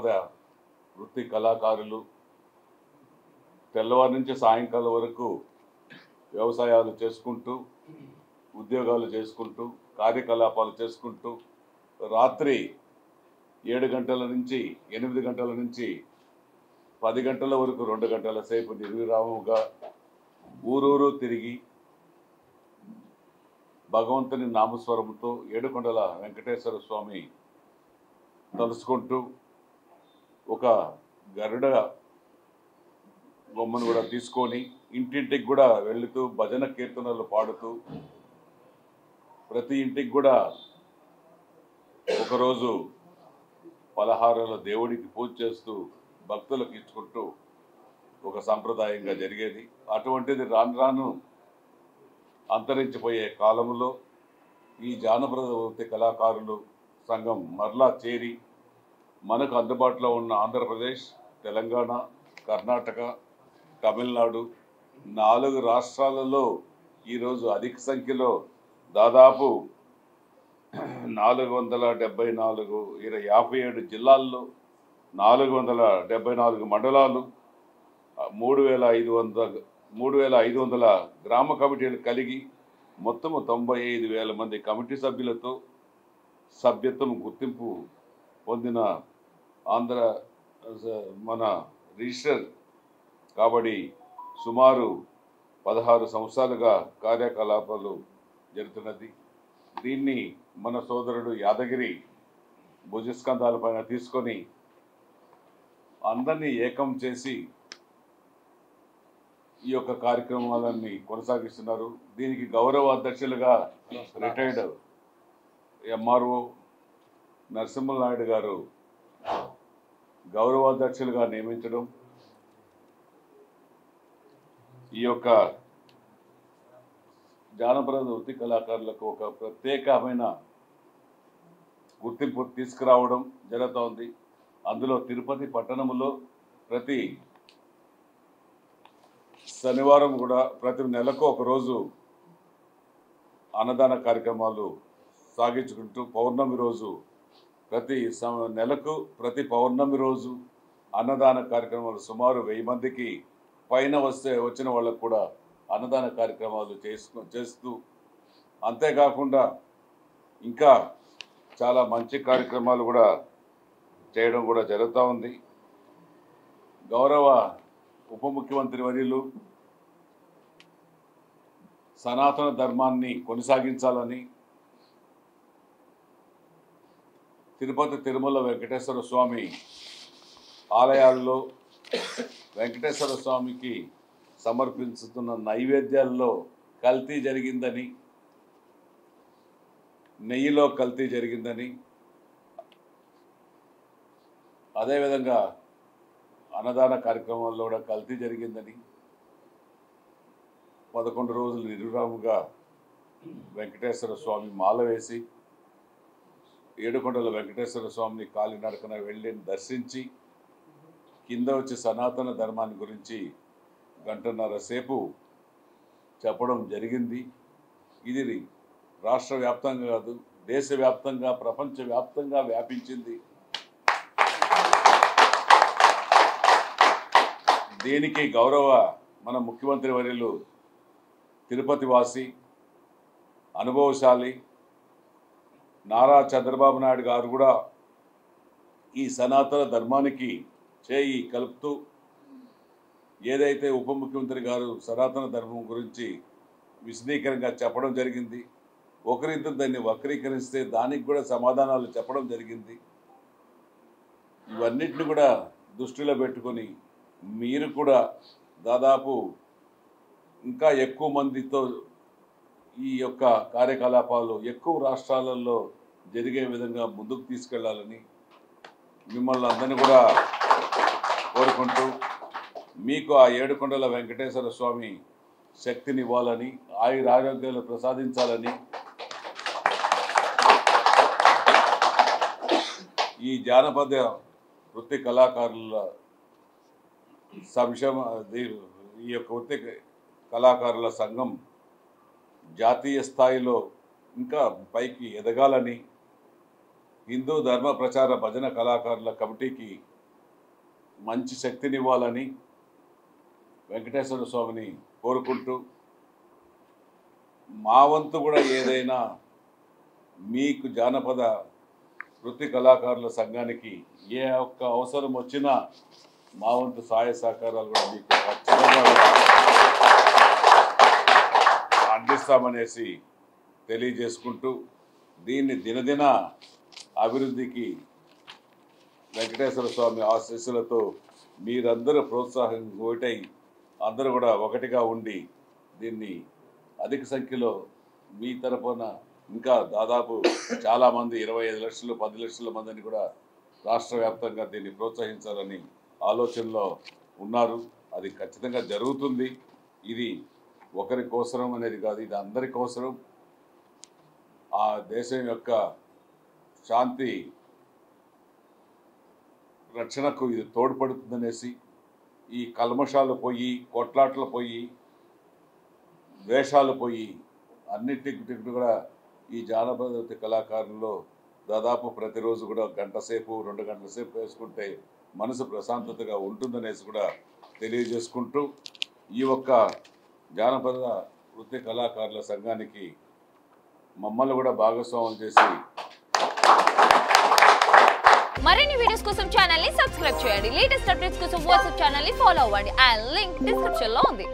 జానపద వృత్తి కళాకారులు తెల్లవారి నుంచి సాయంకాలం వరకు వ్యవసాయాలు చేసుకుంటూ ఉద్యోగాలు చేసుకుంటూ కార్యకలాపాలు చేసుకుంటూ రాత్రి 7 గంటల నుంచి 8 గంటల నుంచి 10 గంటల వరకు 2 గంటల సేపు నిర్విరామముగా ఊరూరు తిరిగి భగవంతుని నామస్వరంతో ఏడుకొండల వెంకటేశ్వర స్వామి తలుసుకుంటూ ఒక గరుడ బొమ్మను కూడా తీసుకొని ఇంటింటికి కూడా వెళుతూ భజన కీర్తనలు పాడుతూ ప్రతి ఇంటికి కూడా ఒకరోజు పలహారాల దేవుడికి పూజ చేస్తూ భక్తులకు ఇచ్చుకుంటూ ఒక సంప్రదాయంగా జరిగేది. అటువంటిది రాను రాను అంతరించిపోయే కాలంలో ఈ జానపద వృత్తి కళాకారులు సంఘం మరలా చేరి మనకు అందుబాటులో ఉన్న ఆంధ్రప్రదేశ్, తెలంగాణ, కర్ణాటక, తమిళనాడు 4 రాష్ట్రాలలో ఈరోజు అధిక సంఖ్యలో దాదాపు 474 57 జిల్లాల్లో 474 మండలాలు 3,500 గ్రామ కమిటీలు కలిగి మొత్తము 95,000 మంది కమిటీ సభ్యులతో సభ్యత్వం గుర్తింపు పొందిన ఆంధ్ర మన రిజిస్టర్ కాబట్టి సుమారు 16 సంవత్సరాలుగా కార్యకలాపాలు జరుగుతున్నది. దీన్ని మన సోదరుడు యాదగిరి భుజస్కంధాలపైన తీసుకొని అందరినీ ఏకం చేసి ఈ యొక్క కార్యక్రమాలన్నీ కొనసాగిస్తున్నారు. దీనికి గౌరవ అధ్యక్షులుగా రిటైర్డ్ ఎంఆర్ఓ నరసింహ నాయుడు గారు గౌరవ అధ్యక్షులుగా నియమించడం, ఈ యొక్క జానపద వృత్తి కళాకారులకు ఒక ప్రత్యేకమైన గుర్తింపు తీసుకురావడం జరుగుతోంది. అందులో తిరుపతి పట్టణంలో ప్రతి శనివారం కూడా ప్రతి నెలకు ఒకరోజు అన్నదాన కార్యక్రమాలు సాగించుకుంటూ పౌర్ణమి రోజు నెలకు ప్రతి పౌర్ణమి రోజు అన్నదాన కార్యక్రమాలు సుమారు 1000 మందికి పైన వచ్చిన వాళ్ళకు కూడా అన్నదాన కార్యక్రమాలు చేస్తూ అంతేకాకుండా ఇంకా చాలా మంచి కార్యక్రమాలు కూడా చేయడం కూడా జరుగుతూ ఉంది. గౌరవ ఉప ముఖ్యమంత్రి వర్యులు సనాతన ధర్మాన్ని కొనసాగించాలని తిరుపతి తిరుమల వెంకటేశ్వర స్వామి ఆలయాల్లో వెంకటేశ్వర స్వామికి సమర్పించుతున్న నైవేద్యాల్లో కల్తీ జరిగిందని, నెయ్యిలో కల్తీ జరిగిందని, అదేవిధంగా అన్నదాన కార్యక్రమాల్లో కూడా కల్తీ జరిగిందని 11 రోజులు నిర్విరామంగా వెంకటేశ్వర స్వామి మాల వేసి ఏడుకొండల వెంకటేశ్వర స్వామిని కాలినడకన వెళ్ళి దర్శించి కింద వచ్చి సనాతన ధర్మాన్ని గురించి 1.5 గంటల సేపు చెప్పడం జరిగింది. ఇది రాష్ట్ర వ్యాప్తంగా కాదు, దేశవ్యాప్తంగా ప్రపంచవ్యాప్తంగా వ్యాపించింది. దీనికి గౌరవ మన ముఖ్యమంత్రి వర్యులు తిరుపతి వాసి అనుభవశాలి నారా చంద్రబాబు నాయుడు గారు కూడా ఈ సనాతన ధర్మానికి చేయి కలుపుతూ ఏదైతే ఉప ముఖ్యమంత్రి గారు సనాతన ధర్మం గురించి విశదీకరంగా చెప్పడం జరిగింది, ఒకరిద్దరు దాన్ని వక్రీకరిస్తే దానికి కూడా సమాధానాలు చెప్పడం జరిగింది. ఇవన్నిటిని కూడా దృష్టిలో పెట్టుకొని మీరు కూడా దాదాపు ఇంకా ఎక్కువ మందితో ఈ యొక్క కార్యకలాపాలు ఎక్కువ రాష్ట్రాలలో జరిగే విధంగా ముందుకు తీసుకెళ్లాలని మిమ్మల్ని అందరినీ కూడా కోరుకుంటూ మీకు ఆ ఏడుకొండల వెంకటేశ్వర స్వామి శక్తినివ్వాలని, ఆయురారోగ్యాలు ప్రసాదించాలని, ఈ జానపద వృత్తి కళాకారుల ఈ యొక్క వృత్తి కళాకారుల సంఘం జాతీయ స్థాయిలో ఇంకా పైకి ఎదగాలని హిందూ ధర్మ ప్రచార భజన కళాకారుల కమిటీకి మంచి శక్తినివ్వాలని వెంకటేశ్వర స్వామిని కోరుకుంటూ మా వంతు కూడా ఏదైనా మీకు జానపద వృత్తి కళాకారుల సంఘానికి ఏ ఒక్క అవసరం వచ్చినా మా వంతు సహాయ సహకారాలు కూడా మీకు ఖచ్చితంగా కూడా అందిస్తామనేసి తెలియజేసుకుంటూ దీన్ని దినదిన అభివృద్ధికి వెంకటేశ్వర స్వామి ఆశీస్సులతో మీరందరూ ప్రోత్సాహం ఒకటై అందరూ కూడా ఒకటిగా ఉండి దీన్ని అధిక సంఖ్యలో మీ తరపున ఇంకా దాదాపు చాలామంది 25 లక్షలు 10 లక్షల మందిని కూడా రాష్ట్ర వ్యాప్తంగా దీన్ని ప్రోత్సహించాలని ఆలోచనలో ఉన్నారు. అది ఖచ్చితంగా జరుగుతుంది. ఇది ఒకరి కోసరం అనేది కాదు, ఇది అందరి కోసరం. ఆ దేశం యొక్క శాంతి రక్షణకు ఇది తోడ్పడుతుందనేసి ఈ కల్మషాలు పోయి కొట్లాట్లు పోయి ద్వేషాలు పోయి అన్నిటికి కూడా ఈ జానపద కళాకారుల్లో దాదాపు ప్రతిరోజు కూడా గంట సేపు 2 గంటల సేపు వేసుకుంటే మనసు ప్రశాంతతగా ఉంటుందనేసి కూడా తెలియజేసుకుంటూ ఈ ఒక్క జానపద వృత్తి కళాకారుల సంఘానికి మమ్మల్ని కూడా భాగస్వామ్యం చేసి మరిన్ని వీడియోస్ కోసం ఛానల్ ని సబ్స్క్రైబ్ చేయండి. లేటెస్ట్ అప్డేట్స్ కోసం వాట్సాప్ ఛానల్ ని ఫాలో అవ్వండి. ఆ లింక్ డిస్క్రిప్షన్ లో ఉంది.